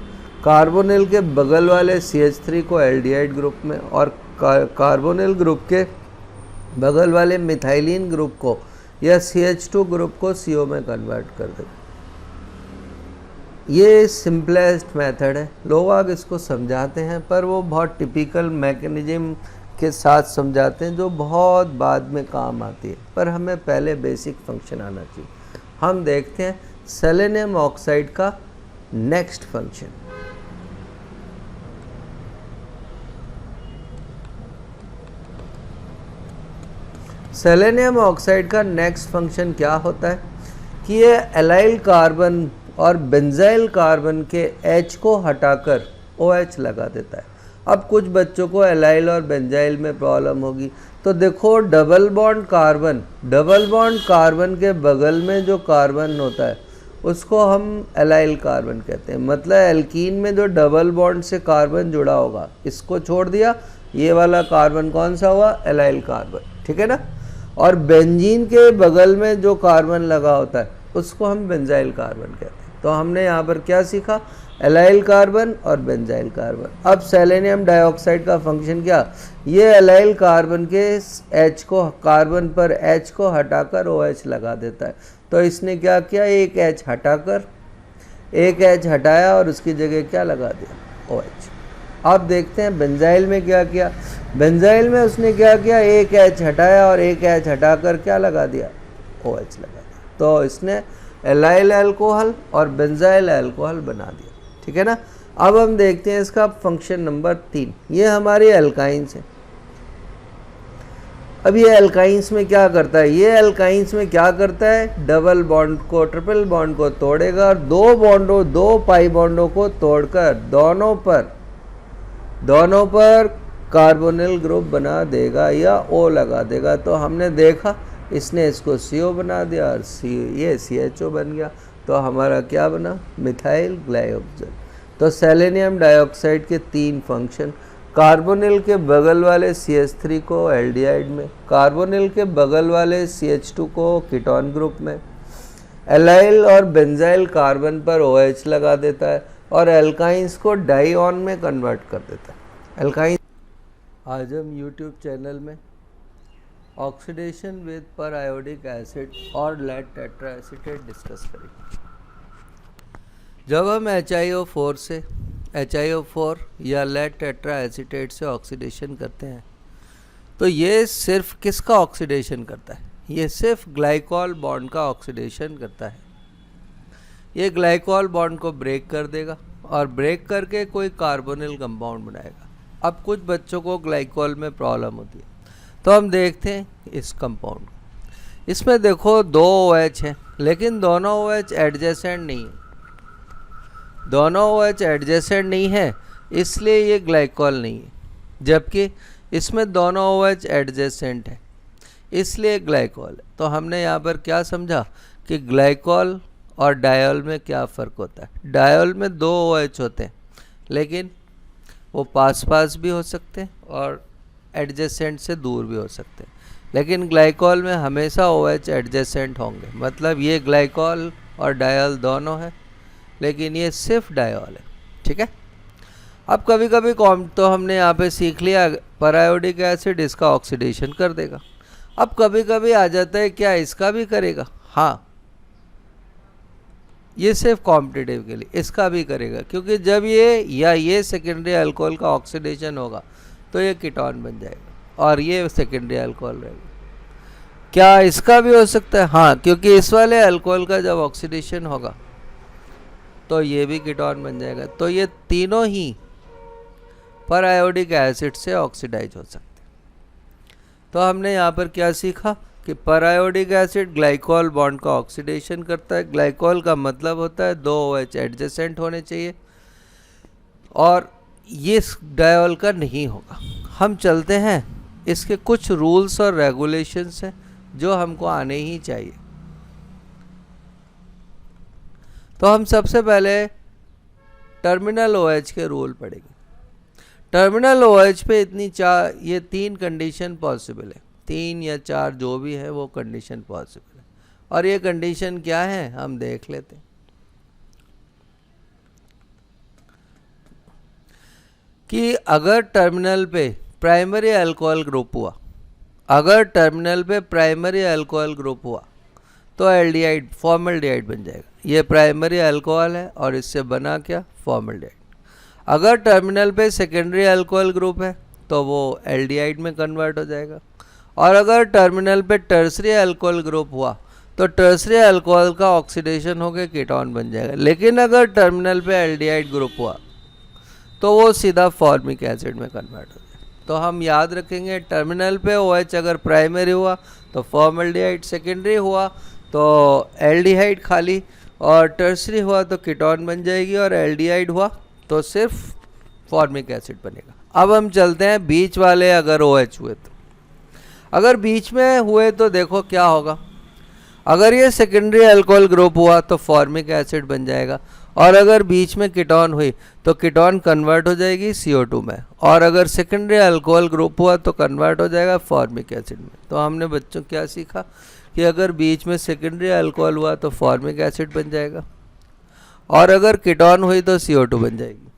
कार्बोनिल के बगल वाले CH3 को एल्डिहाइड ग्रुप में और कार्बोनिल ग्रुप के बगल वाले मिथाइलिन ग्रुप को या CH2 ग्रुप को CO में कन्वर्ट कर दे। ये सिंपलेस्ट मेथड है। लोग इसको समझाते हैं पर वो बहुत टिपिकल मैकेनिज्म के साथ समझाते हैं जो बहुत बाद में काम आती है, पर हमें पहले बेसिक फंक्शन आना चाहिए। हम देखते हैं सेलेनियम ऑक्साइड का नेक्स्ट फंक्शन। सेलेनियम ऑक्साइड का नेक्स्ट फंक्शन क्या होता है कि ये एलाइल कार्बन और बेंजाइल कार्बन के H को हटाकर OH लगा देता है। अब कुछ बच्चों को एलाइल और बेंजाइल में प्रॉब्लम होगी, तो देखो डबल बॉन्ड कार्बन के बगल में जो कार्बन होता है उसको हम एलाइल कार्बन कहते हैं। मतलब एल्कीन में जो डबल बॉन्ड से कार्बन जुड़ा होगा, इसको छोड़ दिया, ये वाला कार्बन कौन सा हुआ, एलाइल कार्बन, ठीक है ना। और बेंजीन के बगल में जो कार्बन लगा होता है उसको हम बेंजाइल कार्बन कहते हैं। तो हमने यहाँ पर क्या सीखा, एलाइल कार्बन और बेंजाइल कार्बन। अब सेलेनियम डाइऑक्साइड का फंक्शन क्या, ये एलाइल कार्बन के H को, कार्बन पर H को हटाकर OH लगा देता है। तो इसने क्या किया, एक H हटाया और उसकी जगह क्या लगा दिया, OH। अब देखते हैं बेंजाइल में क्या किया। बेंजाइल में उसने क्या किया, एक H हटाया और एक H हटाकर क्या लगा दिया, OH लगा दिया। तो इसने एलाइल अल्कोहल और बेंजाइल अल्कोहल बना दिया, ठीक है ना। अब हम देखते हैं इसका फंक्शन नंबर 3। ये हमारी एल्काइंस है। अब ये एल्काइंस में क्या करता है, ये एल्काइंस में क्या करता है, डबल बॉन्ड को ट्रिपल बॉन्ड को तोड़ेगा और दो पाई बॉन्डों को तोड़कर दोनों पर कार्बोनिल ग्रुप बना देगा या O लगा देगा। तो हमने देखा इसने इसको CO बना दिया और ये CHO बन गया, तो हमारा क्या बना, मिथाइल ग्लाइकोजेन। तो सेलेनियम डाइऑक्साइड के 3 फंक्शन, कार्बोनिल के बगल वाले CH3 को एल्डिहाइड में, कार्बोनिल के बगल वाले CH2 को कीटोन ग्रुप में, एलाइल और बेंजाइल कार्बन पर OH लगा देता है और एल्काइंस को डाइऑन में कन्वर्ट कर देता है। एल्काइन आज हम YouTube चैनल में ऑक्सीडेशन विद पर आयोडिक एसिड और लेड टेट्राएसीटेट डिस्कस करेंगे। जब हम HiO4 या लेड टेट्राएसीटेट से ऑक्सीडेशन करते हैं तो ये सिर्फ किसका ऑक्सीडेशन करता है, ये सिर्फ ग्लाइकॉल बॉन्ड का ऑक्सीडेशन करता है। ये ग्लाइकॉल बॉन्ड को ब्रेक कर देगा और ब्रेक करके कोई कार्बोनिल कंपाउंड बनाएगा। अब कुछ बच्चों को ग्लाइकॉल में प्रॉब्लम होती है, तो हम देखते हैं इस कंपाउंड। इसमें देखो 2 OH हैं, लेकिन दोनों OH एडजेसेंट नहीं है। दोनों OH एडजेसेंट नहीं है इसलिए ये ग्लाइकॉल नहीं है, जबकि इसमें दोनों OH एडजेसेंट है इसलिए ग्लाइकॉल है। तो हमने यहाँ पर क्या समझा कि ग्लाइकॉल और डायोल में क्या फ़र्क होता है। डायोल में 2 OH होते हैं, लेकिन वो पास भी हो सकते हैं और एडजेसेंट से दूर भी हो सकते हैं, लेकिन ग्लाइकॉल में हमेशा OH एडजेसेंट होंगे। मतलब ये ग्लाइकॉल और डायोल दोनों है, लेकिन ये सिर्फ डायोल है। ठीक है। अब कभी कभी तो हमने यहाँ पे सीख लिया पैरायोडिक एसिड इसका ऑक्सीडेशन कर देगा। अब कभी कभी आ जाता है क्या इसका भी करेगा, हाँ ये सिर्फ कॉम्पिटिटिव के लिए इसका भी करेगा, क्योंकि जब ये सेकेंडरी अल्कोहल का ऑक्सीडेशन होगा तो ये कीटोन बन जाएगा और ये सेकेंडरी अल्कोहल रहेगा। क्या इसका भी हो सकता है, हाँ, क्योंकि इस वाले अल्कोहल का जब ऑक्सीडेशन होगा तो ये भी कीटोन बन जाएगा। तो ये तीनों ही पैरायोडिक एसिड से ऑक्सीडाइज हो सकते हैं। तो हमने यहाँ पर क्या सीखा कि पैरायोडिक एसिड ग्लाइकॉल बॉन्ड का ऑक्सीडेशन करता है। ग्लाइकॉल का मतलब होता है 2 OH एडजेसेंट होने चाहिए और ये डायोल का नहीं होगा। हम चलते हैं, इसके कुछ रूल्स और रेगुलेशंस हैं जो हमको आने ही चाहिए। तो हम सबसे पहले टर्मिनल OH के रूल पढ़ेंगे। टर्मिनल OH पे ये 3 कंडीशन पॉसिबल है, 3 या 4 जो भी है वो कंडीशन पॉसिबल है। और ये कंडीशन क्या है हम देख लेते हैं। कि अगर टर्मिनल पे प्राइमरी अल्कोहल ग्रुप हुआ, तो एल्डिहाइड फॉर्मल्डिहाइड बन जाएगा। ये प्राइमरी अल्कोहल है और इससे बना क्या, फॉर्मल्डिहाइड। अगर टर्मिनल पे सेकेंडरी अल्कोहल ग्रुप है तो वो एल्डिहाइड में कन्वर्ट हो जाएगा। और अगर टर्मिनल पे टर्सरी अल्कोहल ग्रुप हुआ तो टर्सरी अल्कोहल का ऑक्सीडेशन होकर कीटोन बन जाएगा। लेकिन अगर टर्मिनल पे एल्डिहाइड ग्रुप हुआ तो वो सीधा फॉर्मिक एसिड में कन्वर्ट हो जाएगा। तो हम याद रखेंगे टर्मिनल पे OH अगर प्राइमरी हुआ तो फॉर्मल्डिहाइड, सेकेंडरी हुआ तो एल्डिहाइड खाली, और टर्सरी हुआ तो कीटोन बन जाएगी, और एल्डिहाइड हुआ तो सिर्फ फॉर्मिक एसिड बनेगा। अब हम चलते हैं बीच वाले अगर OH हुए तो। अगर बीच में हुए तो देखो क्या होगा। अगर ये सेकेंडरी अल्कोहल ग्रुप हुआ तो फॉर्मिक एसिड बन जाएगा, और अगर बीच में कीटोन हुई तो कीटोन कन्वर्ट हो जाएगी CO2 में, और अगर सेकेंडरी अल्कोहल ग्रुप हुआ तो कन्वर्ट हो जाएगा फॉर्मिक एसिड में। तो हमने बच्चों क्या सीखा कि अगर बीच में सेकेंडरी अल्कोहल हुआ तो फॉर्मिक एसिड बन जाएगा, और अगर कीटोन हुई तो CO2 बन जाएगी।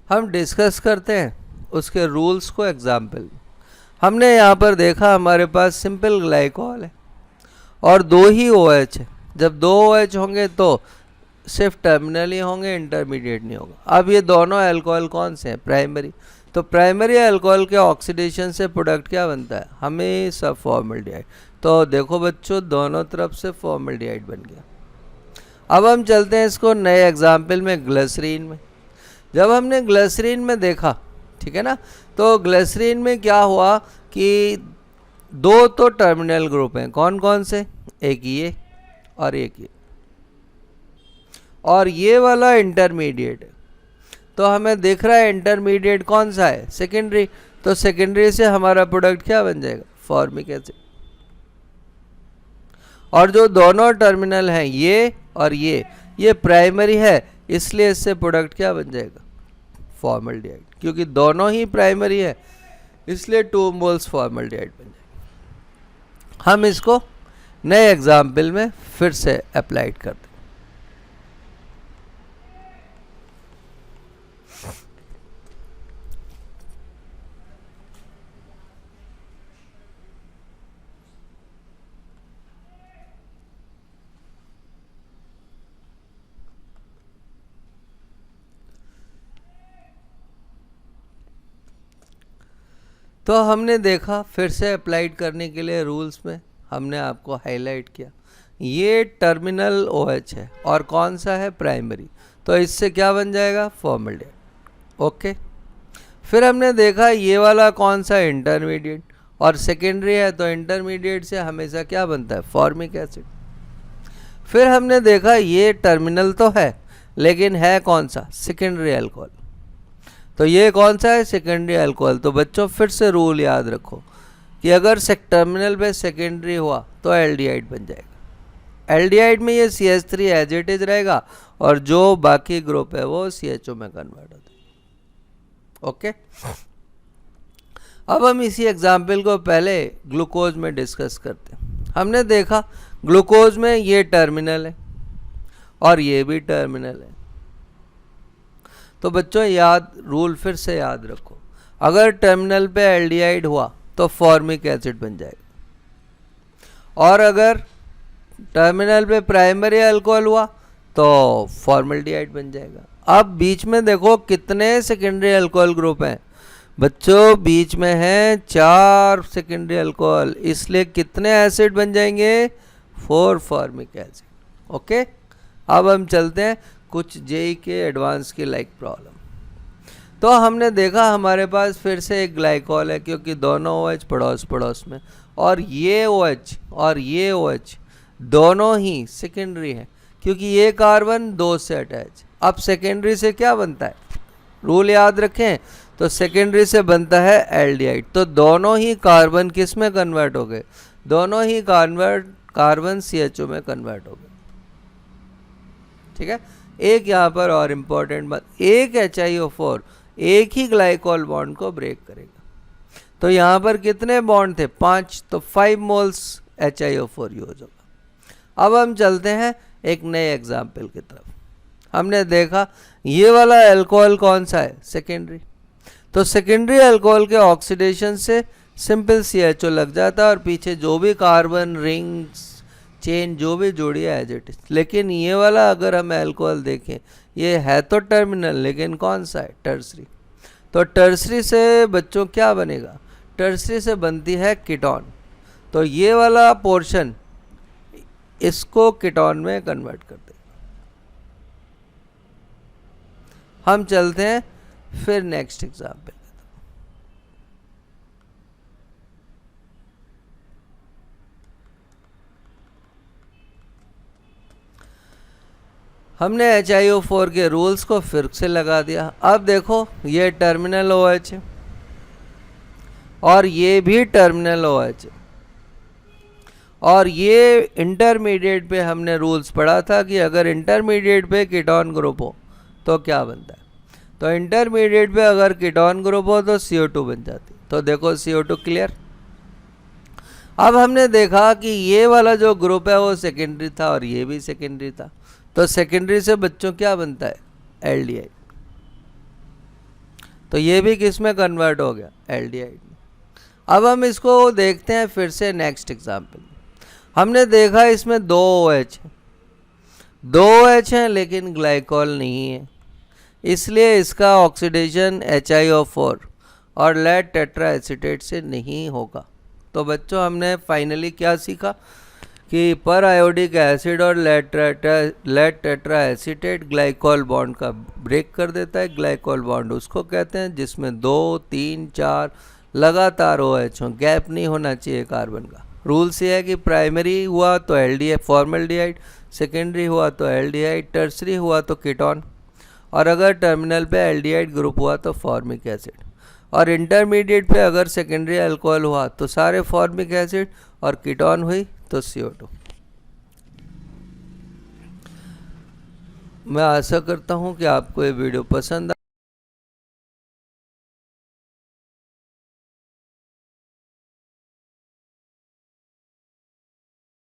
हम डिस्कस करते हैं उसके रूल्स को एग्जाम्पल। हमने यहाँ पर देखा हमारे पास सिंपल ग्लाइकॉल है और 2 ही OH है। जब 2 OH होंगे तो सिर्फ टर्मिनल ही होंगे, इंटरमीडिएट नहीं होगा। अब ये दोनों अल्कोहल कौन से हैं, प्राइमरी। तो प्राइमरी अल्कोहल के ऑक्सीडेशन से प्रोडक्ट क्या बनता है, हमेशा फॉर्मल्डिहाइड। तो देखो बच्चों दोनों तरफ से फॉर्मल्डिहाइड बन गया। अब हम चलते हैं इसको नए एग्जाम्पल में ग्लिसरीन में। जब हमने ग्लिसरीन में देखा ठीक है ना। तो ग्लिसरीन में क्या हुआ कि दो तो टर्मिनल ग्रुप हैं, कौन कौन से, एक ये और एक ये, और ये वाला इंटरमीडिएट है। तो हमें दिख रहा है इंटरमीडिएट कौन सा है, सेकेंडरी। तो सेकेंडरी से हमारा प्रोडक्ट क्या बन जाएगा, फॉर्मिक एसिड। और जो दोनों टर्मिनल हैं ये और ये प्राइमरी है, इसलिए इससे प्रोडक्ट क्या बन जाएगा, फॉर्मल्डिहाइड। क्योंकि दोनों ही प्राइमरी है इसलिए 2 मोल्स फॉर्मल्डिहाइड बन जाएगा। हम इसको नए एग्जाम्पल में फिर से अप्लाइड करते हैं। तो हमने देखा, फिर से अप्लाइड करने के लिए रूल्स में हमने आपको हाईलाइट किया, ये टर्मिनल OH है और कौन सा है, प्राइमरी। तो इससे क्या बन जाएगा, फॉर्मल्डिहाइड। ओके। फिर हमने देखा ये वाला कौन सा, इंटरमीडिएट, और सेकेंडरी है, तो इंटरमीडिएट से हमेशा क्या बनता है, फॉर्मिक एसिड। फिर हमने देखा ये टर्मिनल तो है लेकिन है कौन सा, सेकेंडरी अल्कोहल। तो ये कौन सा है, सेकेंडरी अल्कोहल। तो बच्चों फिर से रूल याद रखो कि अगर टर्मिनल पे सेकेंडरी हुआ तो एल्डिहाइड बन जाएगा। एल्डिहाइड में ये CH3 एज इट इज रहेगा और जो बाकी ग्रुप है वो CHO में कन्वर्ट होता है। ओके। अब हम इसी एग्जाम्पल को पहले ग्लूकोज में डिस्कस करते हैं। हमने देखा ग्लूकोज में ये टर्मिनल है और ये भी टर्मिनल है। तो बच्चों याद, रूल फिर से याद रखो, अगर टर्मिनल पे एल्डिहाइड हुआ तो फॉर्मिक एसिड बन जाएगा, और अगर टर्मिनल पे प्राइमरी अल्कोहल हुआ तो फॉर्मल्डिहाइड बन जाएगा। अब बीच में देखो कितने सेकेंडरी अल्कोहल ग्रुप हैं बच्चों, बीच में हैं 4 सेकेंडरी अल्कोहल, इसलिए कितने एसिड बन जाएंगे, 4 फॉर्मिक एसिड। ओके। अब हम चलते हैं कुछ जेई के एडवांस की लाइक प्रॉब्लम। तो हमने देखा हमारे पास फिर से एक ग्लाइकॉल है क्योंकि दोनों OH पड़ोस पड़ोस में, और ये OH और ये OH दोनों ही सेकेंडरी हैं क्योंकि ये कार्बन 2 से अटैच। अब सेकेंडरी से क्या बनता है, रूल याद रखें, तो सेकेंडरी से बनता है एल्डिहाइड। तो दोनों ही कार्बन किस में कन्वर्ट हो गए, दोनों ही कार्बन CHO में कन्वर्ट हो गए। ठीक है। एक यहाँ पर और इम्पोर्टेंट बात, एक HiO4 एक ही ग्लाइकॉल बॉन्ड को ब्रेक करेगा। तो यहाँ पर कितने बॉन्ड थे, 5, तो 5 मोल्स HiO4 यूज होगा। अब हम चलते हैं एक नए एग्जाम्पल की तरफ। हमने देखा ये वाला अल्कोहल कौन सा है, सेकेंडरी। तो सेकेंडरी अल्कोहल के ऑक्सीडेशन से सिंपल CHO लग जाता है और पीछे जो भी कार्बन रिंग्स चेन जो भी जोड़ी है एज इट इज। लेकिन ये वाला अगर हम अल्कोहल देखें, ये है तो टर्मिनल लेकिन कौन सा है, टर्सरी। तो टर्सरी से बच्चों क्या बनेगा, टर्सरी से बनती है कीटोन। तो ये वाला पोर्शन इसको कीटोन में कन्वर्ट कर देगा। हम चलते हैं फिर नेक्स्ट एग्जाम्पल। हमने HiO4 के रूल्स को फिर से लगा दिया। अब देखो ये टर्मिनल OH है और ये भी टर्मिनल OH है, और ये इंटरमीडिएट पे हमने रूल्स पढ़ा था कि अगर इंटरमीडिएट पे कीटोन ग्रुप हो तो क्या बनता है। तो इंटरमीडिएट पे अगर कीटोन ग्रुप हो तो CO2 बन जाती। तो देखो CO2 क्लियर। अब हमने देखा कि ये वाला जो ग्रुप है वो सेकेंडरी था और ये भी सेकेंडरी था। तो सेकेंडरी से बच्चों क्या बनता है, एल्डिहाइड। तो ये भी किस में कन्वर्ट हो गया, एल्डिहाइड में। अब हम इसको देखते हैं फिर से नेक्स्ट एग्जाम्पल। हमने देखा इसमें 2 OH हैं, 2 OH हैं लेकिन ग्लाइकॉल नहीं है, इसलिए इसका ऑक्सीडेशन HiO4 और लेड टेट्रा एसीटेट से नहीं होगा। तो बच्चों हमने फाइनली क्या सीखा कि पर आयोडिक एसिड और lead tetraacetate glycol bond का ब्रेक कर देता है। ग्लाइकॉल बॉन्ड उसको कहते हैं जिसमें 2, 3, 4 लगातार OH हो, गैप नहीं होना चाहिए कार्बन का। रूल्स ये है कि प्राइमरी हुआ तो एल्डिहाइड फॉर्मल्डिहाइड, सेकेंडरी हुआ तो एल्डिहाइड, टर्सरी हुआ तो कीटोन, और अगर टर्मिनल पे एल्डिहाइड ग्रुप हुआ तो फॉर्मिक एसिड, और इंटरमीडिएट पे अगर सेकेंडरी अल्कोहल हुआ तो सारे फॉर्मिक एसिड, और कीटोन हुई तो CO2। मैं आशा करता हूँ कि आपको ये वीडियो पसंद